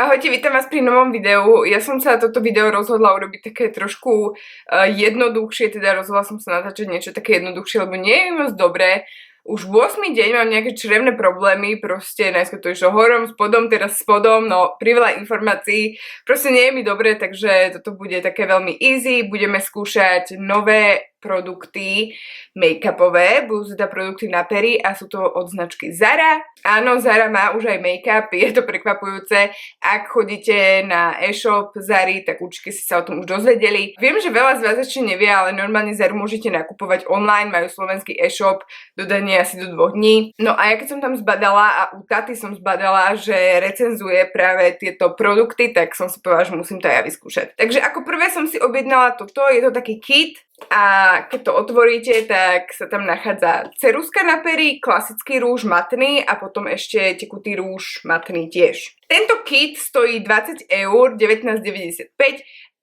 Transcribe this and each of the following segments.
Ahojte, vítam vás pri novom videu. Ja som sa toto video rozhodla urobiť také trošku jednoduchšie, teda rozhodla som sa natáčať niečo také jednoduchšie, lebo nie je moc dobré. Už 8. deň mám nejaké črevné problémy, proste najskôr to išlo horom, spodom, teraz spodom, no priveľa informácií, proste nie je mi dobre, takže toto bude také veľmi easy, budeme skúšať nové produkty make-upové, budú teda produkty na pery a sú to od značky Zara. Áno, Zara má už aj make-up, je to prekvapujúce. Ak chodíte na e-shop Zary, tak určite si sa o tom už dozvedeli. Viem, že veľa z vás ešte nevie, ale normálne Zaru môžete nakupovať online, majú slovenský e-shop, dodanie asi do 2 dní. No a ja keď som tam zbadala a u Taty som zbadala, že recenzuje práve tieto produkty, tak som si povedala, že musím to aj ja vyskúšať. Takže ako prvé som si objednala toto, je to taký kit. A keď to otvoríte, tak sa tam nachádza ceruska na pery, klasický rúž matný a potom ešte tekutý rúž matný tiež. Tento kit stojí 20 eur, 19,95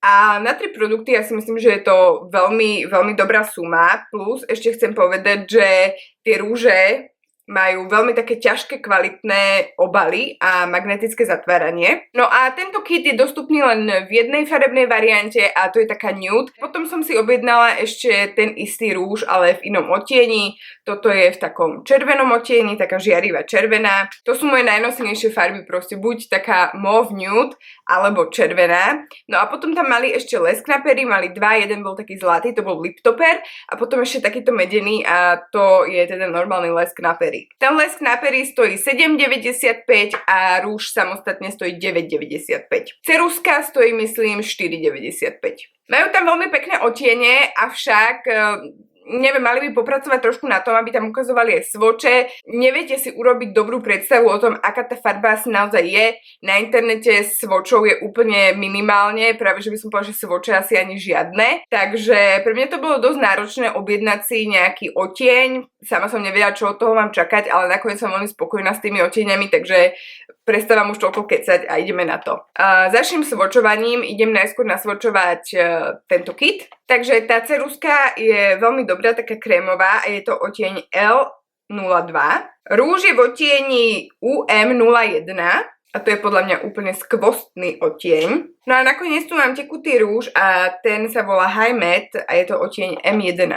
a na 3 produkty ja si myslím, že je to veľmi, veľmi dobrá suma. Plus ešte chcem povedať, že tie rúže majú veľmi také ťažké kvalitné obaly a magnetické zatváranie. No a tento kit je dostupný len v jednej farebnej variante a to je taká nude. Potom som si objednala ešte ten istý rúž, ale v inom odtieni. Toto je v takom červenom odtieni, taká žiarivá červená. To sú moje najnosenejšie farby, proste buď taká mauve nude alebo červená. No a potom tam mali ešte lesk na pery, mali dva, jeden bol taký zlatý, to bol lip topper a potom ešte takýto medený a to je teda normálny lesk na pery. Ten lesk na pery stojí 7,95 a rúž samostatne stojí 9,95. Ceruska stojí myslím 4,95. Majú tam veľmi pekné odtiene, avšak neviem, mali by popracovať trošku na tom, aby tam ukazovali aj svoče. Neviete si urobiť dobrú predstavu o tom, aká tá farba asi naozaj je. Na internete svočov je úplne minimálne, práve že by som povedala, že svoče asi ani žiadne. Takže pre mňa to bolo dosť náročné objednať si nejaký odtieň. Sama som nevedela, čo od toho mám čakať, ale nakoniec som veľmi spokojná s tými odtieňami, takže prestávam už toľko kecať a ideme na to. Začnem svočovaním, idem najskôr nasvočovať tento kit. Takže tá ceruska je veľmi dobrá, taká krémová a je to odtieň L02. Rúž je v odtieni UM01 a to je podľa mňa úplne skvostný odtieň. No a nakoniec tu mám tekutý rúž a ten sa volá High Matte a je to odtieň M11.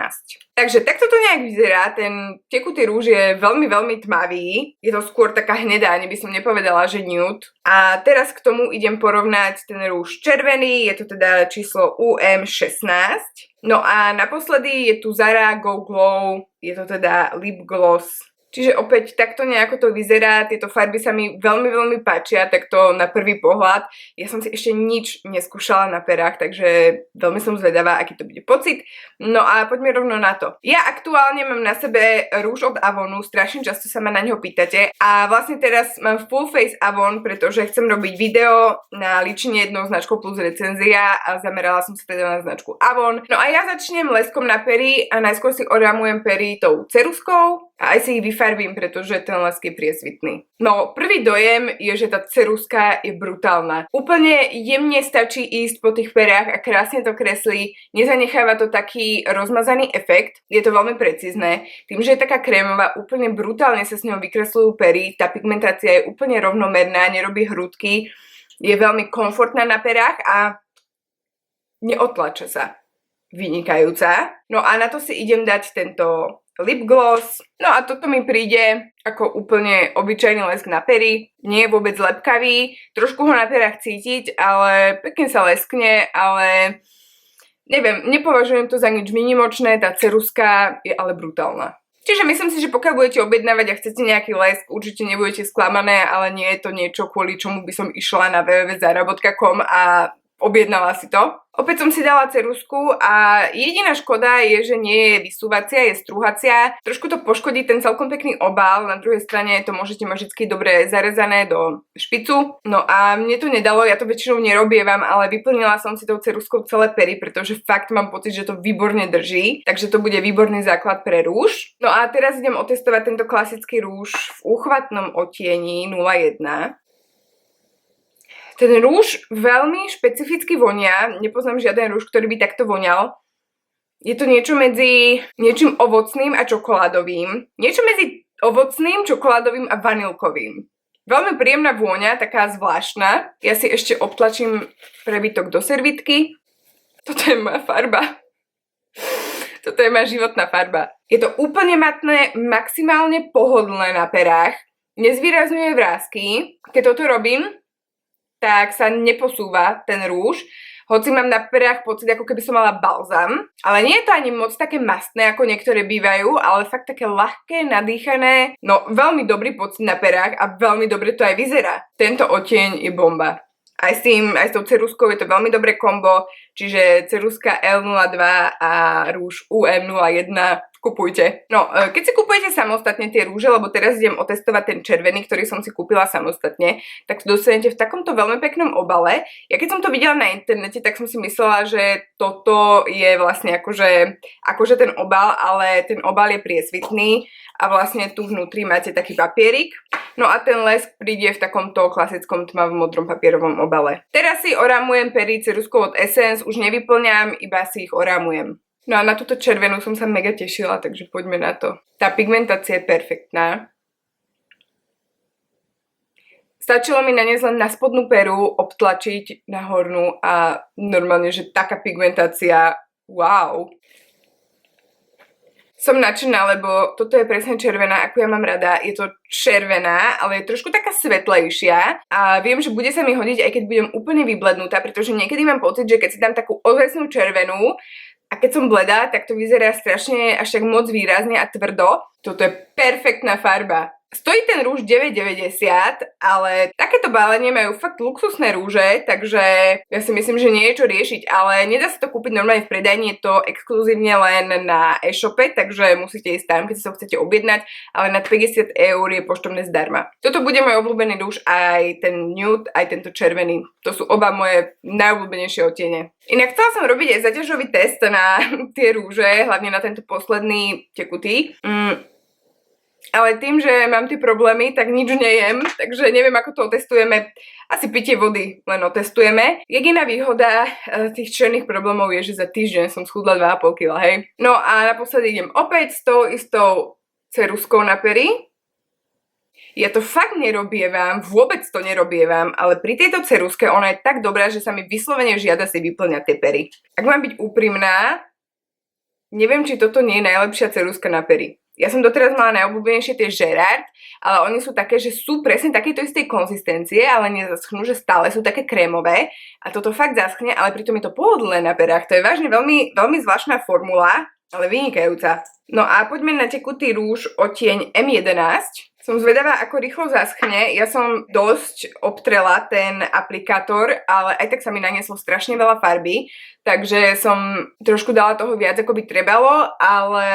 Takže takto to nejak vyzerá, ten tekutý rúž je veľmi, veľmi tmavý, je to skôr taká hnedá, by som nepovedala, že nude. A teraz k tomu idem porovnať ten rúž červený, je to teda číslo UM16. No a naposledy je tu Zara Go Glow, je to teda lip gloss. Čiže opäť takto nejako to vyzerá, tieto farby sa mi veľmi, veľmi páčia, takto na prvý pohľad. Ja som si ešte nič neskúšala na perách, takže veľmi som zvedavá, aký to bude pocit. No a poďme rovno na to. Ja aktuálne mám na sebe rúž od Avonu, strašne často sa ma na ňo pýtate a vlastne teraz mám full face Avon, pretože chcem robiť video na líčenie jednou značkou plus recenzia a zamerala som sa teda na značku Avon. No a ja začnem leskom na pery a najskôr si oramujem pery tou ceruskou a aj si ich vyfarbím, pretože ten lesk je priesvitný. No, prvý dojem je, že tá ceruska je brutálna. Úplne jemne stačí ísť po tých perách a krásne to kreslí. Nezanecháva to taký rozmazaný efekt. Je to veľmi precízne. Tým, že je taká krémová, úplne brutálne sa s ňou vykresľujú pery. Tá pigmentácia je úplne rovnomerná, nerobí hrúdky. Je veľmi komfortná na perách a neotlača sa. Vynikajúca. No a na to si idem dať tento lip gloss. No a toto mi príde ako úplne obyčajný lesk na pery. Nie je vôbec lepkavý. Trošku ho na perách cítiť, ale pekne sa leskne, ale neviem, nepovažujem to za nič výnimočné. Tá ceruska je ale brutálna. Čiže myslím si, že pokiaľ budete objednávať a chcete nejaký lesk, určite nebudete sklamané, ale nie je to niečo, kvôli čomu by som išla na www.zara.com a objednala si to. Opäť som si dala cerusku a jediná škoda je, že nie je vysúvacia, je strúhacia. Trošku to poškodí ten celkom pekný obal, na druhej strane to môžete mať vždy dobre zarezané do špicu. No a mne to nedalo, ja to väčšinou nerobievam, ale vyplnila som si tou ceruskou celé pery, pretože fakt mám pocit, že to výborne drží. Takže to bude výborný základ pre rúž. No a teraz idem otestovať tento klasický rúž v úchvatnom odtieni 01. Ten rúž veľmi špecificky vonia, nepoznám žiaden rúž, ktorý by takto voňal. Je to niečo medzi niečím ovocným a čokoládovým. Niečo medzi ovocným, čokoládovým a vanilkovým. Veľmi príjemná vôňa, taká zvláštna. Ja si ešte obtlačím prebytok do servitky. Toto je moja farba. Toto je moja životná farba. Je to úplne matné, maximálne pohodlné na perách. Nezvýrazňuje vrásky. Keď toto robím, tak sa neposúva ten rúž. Hoci mám na perách pocit, ako keby som mala balzam. Ale nie je to ani moc také mastné, ako niektoré bývajú, ale fakt také ľahké, nadýchané. No, veľmi dobrý pocit na perách a veľmi dobre to aj vyzerá. Tento odtieň je bomba. Aj s tou ceruzkou je to veľmi dobré kombo, čiže ceruska L02 a rúž UM01 kupujte. No, keď si kupujete samostatne tie rúže, lebo teraz idem otestovať ten červený, ktorý som si kúpila samostatne, tak to dostanete v takomto veľmi peknom obale. Ja keď som to videla na internete, tak som si myslela, že toto je vlastne akože ten obal, ale ten obal je priesvitný a vlastne tu vnútri máte taký papierik. No a ten lesk príde v takomto klasickom tmavom modrom papierovom obale. Teraz si orámujem pery ceruzkou od Essence, už nevyplňam, iba si ich orámujem. No a na túto červenú som sa mega tešila, takže poďme na to. Tá pigmentácia je perfektná. Stačilo mi naniesť len na spodnú peru, obtlačiť na hornú a normálne, že taká pigmentácia, wow. Som nadšená, lebo toto je presne červená, ako ja mám rada. Je to červená, ale je trošku taká svetlejšia a viem, že bude sa mi hodiť, aj keď budem úplne vyblednutá, pretože niekedy mám pocit, že keď si dám takú ozajstnú červenú a keď som bledá, tak to vyzerá strašne až tak moc výrazne a tvrdo. Toto je perfektná farba. Stojí ten rúž 9,90, ale takéto balenie majú fakt luxusné rúže, takže ja si myslím, že nie je čo riešiť, ale nedá sa to kúpiť normálne v predajni, je to exkluzívne len na e-shope, takže musíte ísť tam, keď sa ho chcete objednať, ale nad 50 € je poštovné zdarma. Toto bude môj obľúbený rúž, aj ten nude, aj tento červený. To sú oba moje najobľúbenejšie odtiene. Inak chcela som robiť aj zaťažový test na tie rúže, hlavne na tento posledný tekutý. Ale tým, že mám tie problémy, tak nič nejem, takže neviem, ako to otestujeme. Asi pitie vody len otestujeme. Jediná výhoda tých černých problémov je, že za týždeň som schudla 2,5 kg, hej. No a naposledy idem opäť s tou istou ceruzkou na pery. Ja to fakt nerobievam, vôbec to nerobievam, ale pri tejto ceruzke ona je tak dobrá, že sa mi vyslovene žiada si vyplňať tie pery. Ak mám byť úprimná, neviem, či toto nie je najlepšia ceruzka na pery. Ja som doteraz mala najobľúbenejšie tie Gerard, ale oni sú také, že sú presne takéto istej konzistencie, ale nezaschnú, že stále sú také krémové a toto fakt zaschne, ale pritom je to pohodlné na perách. To je vážne veľmi, veľmi zvláštna formula, ale vynikajúca. No a poďme na tekutý rúž odtieň M11. Som zvedavá, ako rýchlo zaschne. Ja som dosť obtrela ten aplikátor, ale aj tak sa mi nanieslo strašne veľa farby, takže som trošku dala toho viac, ako by trebalo, ale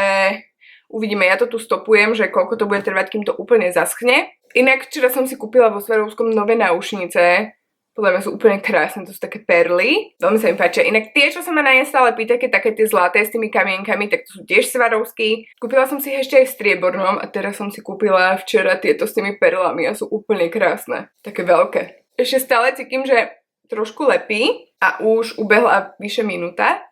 uvidíme, ja to tu stopujem, že koľko to bude trvať, kým to úplne zaschne. Inak včera som si kúpila vo Swarovskom nové náušnice. Podľa mňa sú úplne krásne, to sú také perly. Veľmi sa mi páčia. Inak tie, čo sa ma stále pýtate, také tie zlaté s tými kamienkami, tak to sú tiež Swarovski. Kúpila som si ich ešte aj v striebornom a teraz som si kúpila včera tieto s tými perlami a sú úplne krásne. Také veľké. Ešte stále cítim, že trošku lepí a už ubehla vyše minúta.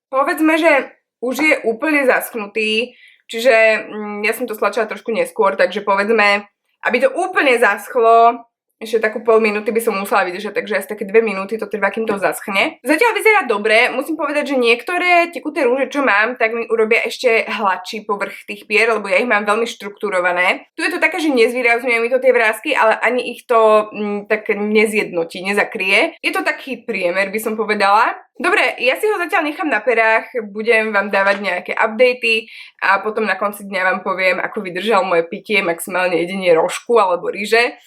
Povedzme, že už je úplne zaschnutý, čiže ja som to stlačila trošku neskôr, takže povedzme, aby to úplne zaschlo, ešte takú pol minúty by som musela vydržať, takže asi také 2 minúty to trvá, kým to zaschne. Zatiaľ vyzerá dobre, musím povedať, že niektoré tekuté rúže, čo mám, tak mi urobia ešte hladší povrch tých pier, lebo ja ich mám veľmi štruktúrované. Tu je to také, že nezvýrazňuje mi to tie vrásky, ale ani ich to tak nezjednotí, nezakrie. Je to taký priemer, by som povedala. Dobre, ja si ho zatiaľ nechám na perách, budem vám dávať nejaké updaty a potom na konci dňa vám poviem, ako vydržal moje pitie, maximálne jedenie rožku alebo ryže.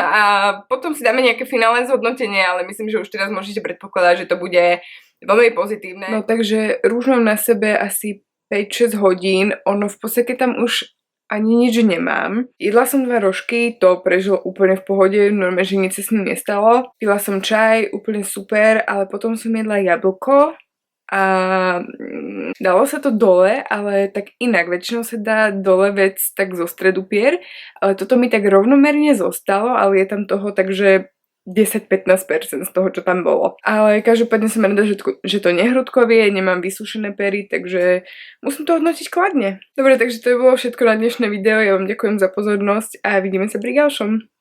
A potom si dáme nejaké finálne zhodnotenie, ale myslím, že už teraz môžete predpokladať, že to bude veľmi pozitívne. No takže rúž mám na sebe asi 5-6 hodín, ono v podstate tam už ani nič nemám. Jedla som 2 rožky, to prežilo úplne v pohode, normálne, že nič sa s ním nestalo. Pila som čaj, úplne super, ale potom som jedla jablko a dalo sa to dole, ale tak inak. Väčšinou sa dá dole vec tak zo stredu pier, ale toto mi tak rovnomerne zostalo, ale je tam toho, takže 10-15% z toho, čo tam bolo. Ale každopádne som rada, že to nehrudkovie, nemám vysúšené pery, takže musím to hodnotiť kladne. Dobre, takže to bolo všetko na dnešné video, ja vám ďakujem za pozornosť a vidíme sa pri ďalšom.